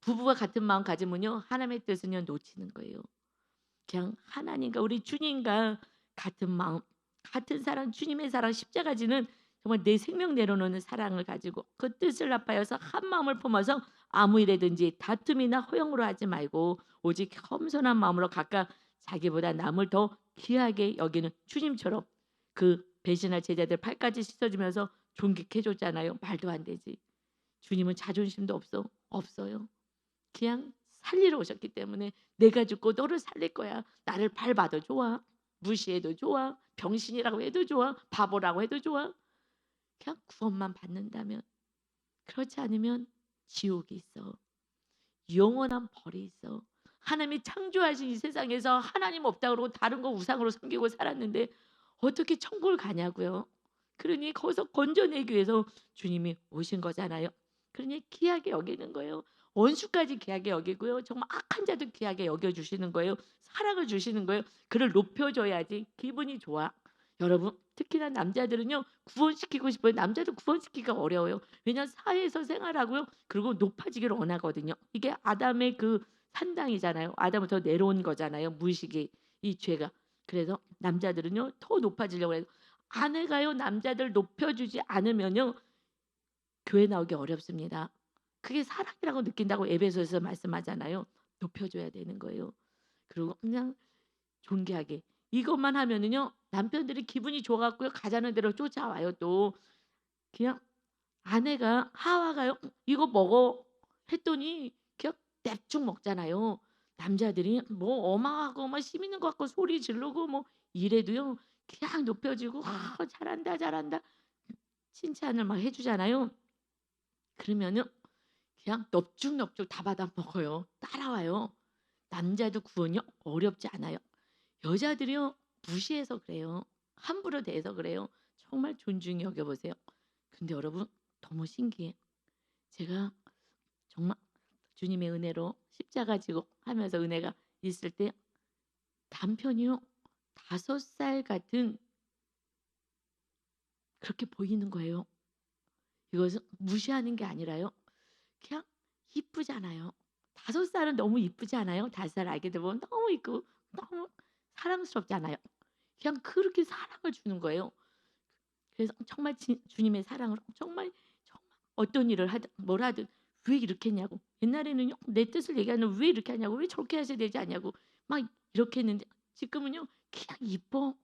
부부와 같은 마음 가지면요 하나님의 뜻은요 놓치는 거예요. 그냥 하나님과 우리 주님과 같은 마음 같은 사랑 주님의 사랑 십자가 지는 정말 내 생명 내려놓는 사랑을 가지고 그 뜻을 합하여서 한 마음을 품어서 아무 일에든지 다툼이나 허용으로 하지 말고 오직 겸손한 마음으로 각각 자기보다 남을 더 귀하게 여기는 주님처럼 그 배신할 제자들 발까지 씻어주면서 존귀케 해줬잖아요. 말도 안 되지. 주님은 자존심도 없어요. 그냥 살리러 오셨기 때문에 내가 죽고 너를 살릴 거야. 나를 밟아도 좋아. 무시해도 좋아. 병신이라고 해도 좋아. 바보라고 해도 좋아. 그냥 구원만 받는다면. 그렇지 않으면 지옥이 있어. 영원한 벌이 있어. 하나님이 창조하신 이 세상에서 하나님 없다 그러고 다른 거 우상으로 섬기고 살았는데 어떻게 천국을 가냐고요. 그러니 거기서 건져내기 위해서 주님이 오신 거잖아요. 그러니 귀하게 여기는 거예요. 원수까지 귀하게 여기고요. 정말 악한 자도 귀하게 여겨주시는 거예요. 사랑을 주시는 거예요. 그를 높여줘야지 기분이 좋아. 여러분 특히나 남자들은요. 구원시키고 싶어요. 남자도 구원시키기가 어려워요. 왜냐하면 사회에서 생활하고요. 그리고 높아지기를 원하거든요. 이게 아담의 그 산당이잖아요. 아담부터 내려온 거잖아요. 무의식이 이 죄가. 그래서 남자들은요. 더 높아지려고 해요. 아내가요. 남자들 높여주지 않으면요. 교회 나오기 어렵습니다. 그게 사랑이라고 느낀다고 에베소에서 말씀하잖아요. 높여줘야 되는 거예요. 그리고 그냥 존귀하게 이것만 하면은요. 남편들이 기분이 좋아 갖고요. 가자는 대로 쫓아와요 또. 그냥 아내가 하와가요. "이거 먹어." 했더니 그냥 대충 먹잖아요. 남자들이 뭐 어마하고 막 심 있는 것 같고 소리 지르고 뭐 이래도요. 그냥 높여주고 잘한다, 잘한다." 칭찬을 막 해 주잖아요. 그러면은 그냥 넙죽넙죽 다 받아 먹어요. 따라와요. 남자도 구원이 어렵지 않아요. 여자들이요. 무시해서 그래요. 함부로 대해서 그래요. 정말 존중히 여겨 보세요. 근데 여러분 너무 신기해. 제가 정말 주님의 은혜로 십자가 지고 하면서 은혜가 있을 때 남편이요. 5살 같은 그렇게 보이는 거예요. 이것은 무시하는 게 아니라요. 그냥 이쁘잖아요. 5살은 너무 이쁘지 않아요? 5살 아기들 보면 너무 이쁘고 너무 사랑스럽잖아요. 그냥 그렇게 사랑을 주는 거예요. 그래서 정말 주님의 사랑을 정말 어떤 일을 하든 뭘 하든 왜 이렇게 했냐고. 옛날에는요. 내 뜻을 얘기하는 왜 이렇게 하냐고. 왜 저렇게 하셔야 되지 않냐고. 막 이렇게 했는데 지금은요. 그냥 이뻐.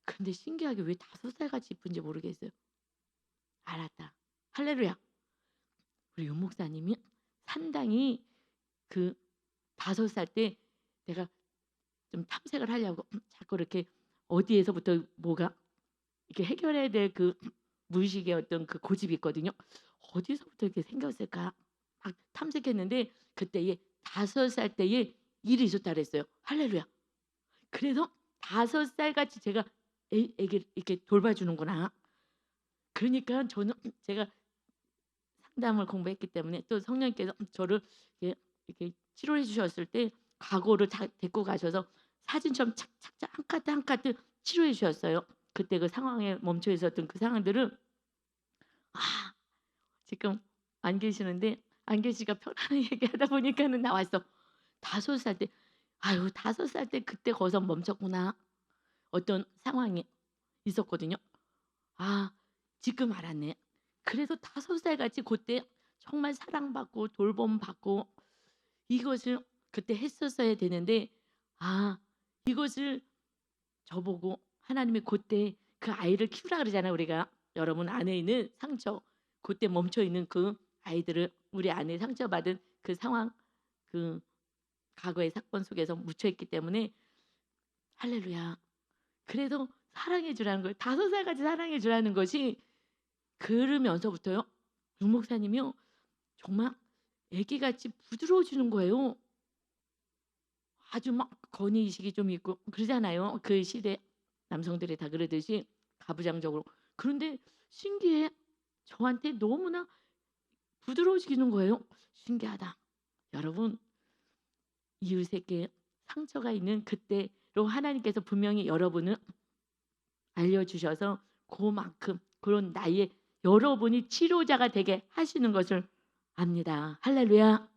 근데 신기하게 왜 5살 같이 이쁜지 모르겠어요. 알았다. 할렐루야. 우리 윤 목사님이 상당히 그 5살 때 내가 좀 탐색을 하려고 자꾸 이렇게 어디에서부터 뭐가 이렇게 해결해야 될 그 무의식의 어떤 그 고집이 있거든요. 어디서부터 이렇게 생겼을까? 막 탐색했는데 그때에 5살 때에 일이 있었다 그랬어요. 할렐루야. 그래서 5살 같이 제가 애기를 이렇게 돌봐주는구나. 그러니까 저는 제가 상담을 공부했기 때문에 또 성령님께서 저를 이렇게 치료해 주셨을 때 과거를 다 데리고 가셔서 사진처럼 착착착 한 카트 한 카트 치료해 주셨어요. 그때 그 상황에 멈춰 있었던 그 상황들을 아 지금 안 계시는데 안 계시니까 편안하게 얘기하다 보니까는 나왔어. 5살 때 아유 5살 때 그때 거기서 멈췄구나. 어떤 상황이 있었거든요. 아 지금 알았네. 그래서 5살 같이 그때 정말 사랑받고 돌봄받고 이것을 그때 했었어야 되는데 아 이것을 저보고 하나님이 그때 그 아이를 키우라 그러잖아요 우리가. 여러분 안에 있는 상처 그때 멈춰 있는 그 아이들을 우리 안에 상처받은 그 상황 그 과거의 사건 속에서 묻혀 있기 때문에 할렐루야. 그래도 사랑해 주라는 거예요. 5살까지 사랑해 주라는 것이 그러면서부터요. 윤 목사님이요. 정말 애기같이 부드러워지는 거예요. 아주 막 건의의식이 좀 있고 그러잖아요. 그 시대 남성들이 다 그러듯이 가부장적으로. 그런데 신기해. 저한테 너무나 부드러워지는 거예요. 신기하다. 여러분 이웃에게 상처가 있는 그때로 하나님께서 분명히 여러분을 알려주셔서 그만큼 그런 나이에 여러분이 치료자가 되게 하시는 것을 압니다. 할렐루야.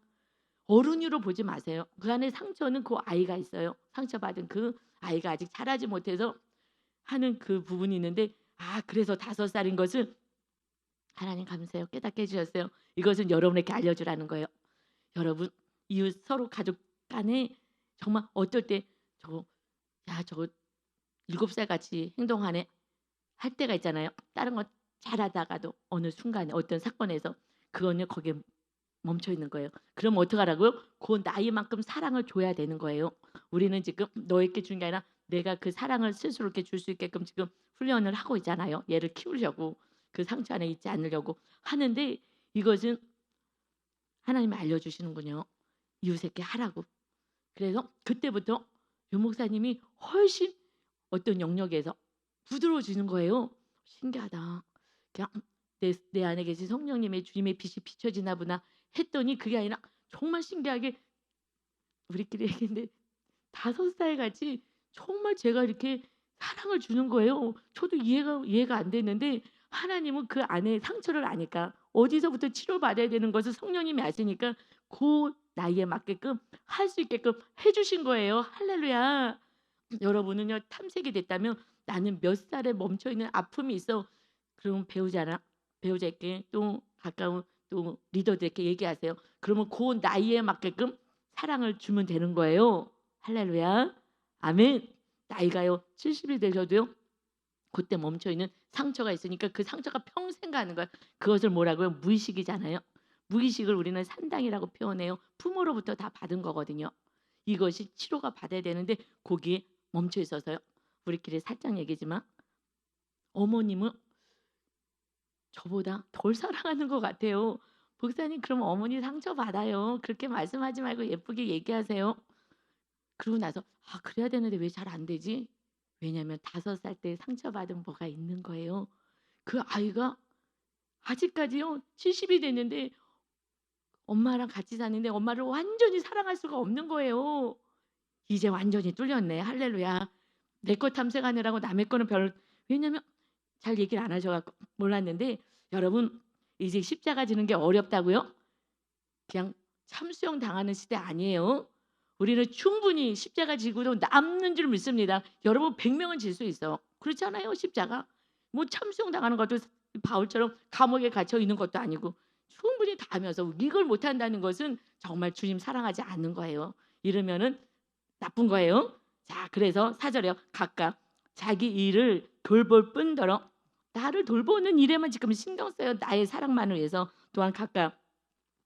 어른으로 보지 마세요. 그 안에 상처는 그 아이가 있어요. 상처받은 그 아이가 아직 자라지 못해서 하는 그 부분이 있는데 그래서 5살인 것을 하나님 감사해요. 깨닫게 해 주셨어요. 이것은 여러분에게 알려주라는 거예요. 여러분 이웃 서로 가족 간에 정말 어떨 때 저거 '야 저거 7살 같이 행동하네.' 할 때가 있잖아요. 다른 거 잘하다가도 어느 순간에 어떤 사건에서 그거는 거기에 멈춰 있는 거예요. 그럼 어떡하라고요? 그 나이만큼 사랑을 줘야 되는 거예요. 우리는 지금 너에게 준 게 아니라 내가 그 사랑을 스스로 이렇게 줄 수 있게끔 지금 훈련을 하고 있잖아요. 얘를 키우려고 그 상처 안에 있지 않으려고 하는데 이것은 하나님이 알려주시는군요. 이웃에게 하라고. 그래서 그때부터 유 목사님이 훨씬 어떤 영역에서 부드러워지는 거예요. 신기하다. 그냥 내 안에 계신 성령님의 주님의 빛이 비춰지나 보나 했더니 그게 아니라 정말 신기하게 우리끼리 얘기했는데 5살 같이 정말 제가 이렇게 사랑을 주는 거예요. 저도 이해가 안 됐는데 하나님은 그 안에 상처를 아니까 어디서부터 치료받아야 되는 것을 성령님이 아시니까 그 나이에 맞게끔 할 수 있게끔 해 주신 거예요. 할렐루야. 여러분은요 탐색이 됐다면 '나는 몇 살에 멈춰 있는 아픔이 있어.' 그러면 배우자에게 또 가까운 또 리더들에게 얘기하세요. 그러면 그 나이에 맞게끔 사랑을 주면 되는 거예요. 할렐루야. 아멘. 나이가요 70이 되셔도요 그때 멈춰 있는 상처가 있으니까 그 상처가 평생 가는 거예요. 그것을 뭐라고요? 무의식이잖아요. 무의식을 우리는 산당이라고 표현해요. 부모로부터 다 받은 거거든요. 이것이 치료가 받아야 되는데 거기에 멈춰 있어서요. 우리끼리 살짝 얘기지만 어머님은 저보다 덜 사랑하는 것 같아요. "목사님 그럼 어머니 상처받아요." 그렇게 말씀하지 말고 예쁘게 얘기하세요. 그러고 나서 '아 그래야 되는데 왜 잘 안 되지?' 왜냐하면 5살 때 상처받은 뭐가 있는 거예요. 그 아이가 아직까지요 70이 됐는데 엄마랑 같이 사는데 엄마를 완전히 사랑할 수가 없는 거예요. 이제 완전히 뚫렸네. 할렐루야. 내 것 탐색하느라고 남의 거는 왜냐면 잘 얘기를 안 하셔 갖고 몰랐는데 여러분 이제 십자가 지는 게 어렵다고요? 그냥 참수형 당하는 시대 아니에요. 우리는 충분히 십자가 지고도 남는 줄 믿습니다. 여러분 100명은 질 수 있어. 그렇잖아요 십자가. 뭐 참수형 당하는 것도 바울처럼 감옥에 갇혀 있는 것도 아니고 충분히 다 하면서 이걸 못한다는 것은 정말 주님 사랑하지 않는 거예요. 이러면은 나쁜 거예요. 자 그래서 4절에요. 각각 자기 일을 돌볼 뿐더러 나를 돌보는 일에만 지금 신경 써요. 나의 사랑만을 위해서. 또한 각각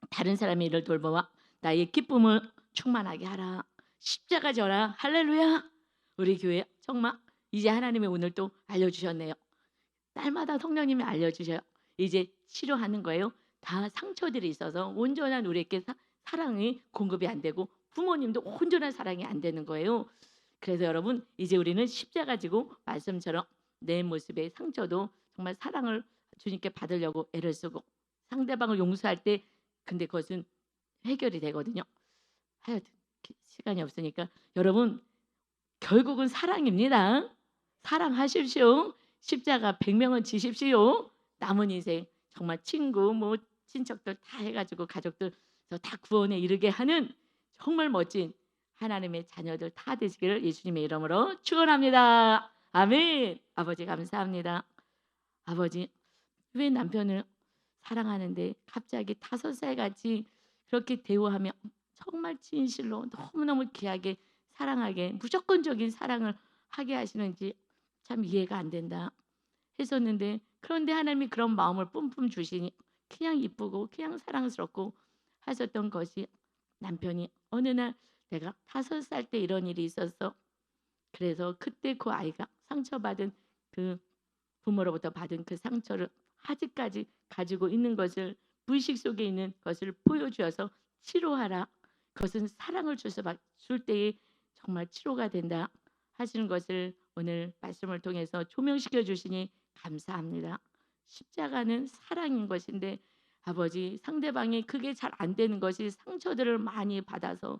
다른 사람의 일을 돌보아 나의 기쁨을 충만하게 하라. 십자가 져라. 할렐루야. 우리 교회 정말 이제 하나님이 오늘 또 알려주셨네요. 날마다 성령님이 알려주셔요. 이제 치료하는 거예요. 다 상처들이 있어서 온전한 우리에게 사랑이 공급이 안 되고 부모님도 온전한 사랑이 안 되는 거예요. 그래서 여러분 이제 우리는 십자가 지고 말씀처럼 내 모습의 상처도 정말 사랑을 주님께 받으려고 애를 쓰고 상대방을 용서할 때 근데 그것은 해결이 되거든요. 하여튼 시간이 없으니까 여러분 결국은 사랑입니다. 사랑하십시오. 십자가 100명은 지십시오. 남은 인생 정말 친구 뭐 친척들 다 해가지고 가족들 다 구원에 이르게 하는 정말 멋진 하나님의 자녀들 다 되시기를 예수님의 이름으로 축원합니다. 아멘. 아버지 감사합니다. 아버지 왜 남편을 사랑하는데 갑자기 5살 같이 그렇게 대우하며 정말 진실로 너무너무 귀하게 사랑하게 무조건적인 사랑을 하게 하시는지 참 이해가 안 된다 했었는데 그런데 하나님이 그런 마음을 뿜뿜 주시니 그냥 이쁘고 그냥 사랑스럽고 하셨던 것이 남편이 어느 날 내가 5살 때 이런 일이 있었어. 그래서 그때 그 아이가 상처받은 그 부모로부터 받은 그 상처를 아직까지 가지고 있는 것을 무의식 속에 있는 것을 보여주어서 치료하라. 그것은 사랑을 줄 때에 정말 치료가 된다 하시는 것을 오늘 말씀을 통해서 조명시켜 주시니 감사합니다. 십자가는 사랑인 것인데 아버지 상대방이 그게 잘 안 되는 것이 상처들을 많이 받아서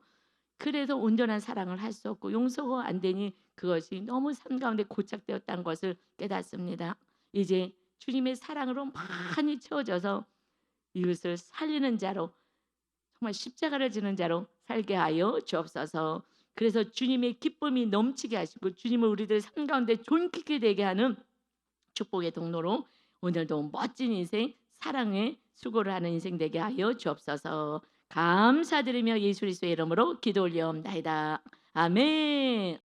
그래서 온전한 사랑을 할 수 없고 용서가 안 되니 그것이 너무 삶 가운데 고착되었다는 것을 깨닫습니다. 이제 주님의 사랑으로 많이 채워져서 이웃을 살리는 자로 정말 십자가를 지는 자로 살게 하여 주옵소서. 그래서 주님의 기쁨이 넘치게 하시고 주님을 우리들 삶 가운데 존귀케 되게 하는 축복의 통로로 오늘도 멋진 인생, 사랑의 수고를 하는 인생 되게 하여 주옵소서. 감사드리며 예수 그리스도의 이름으로 기도 올려옵나이다. 아멘.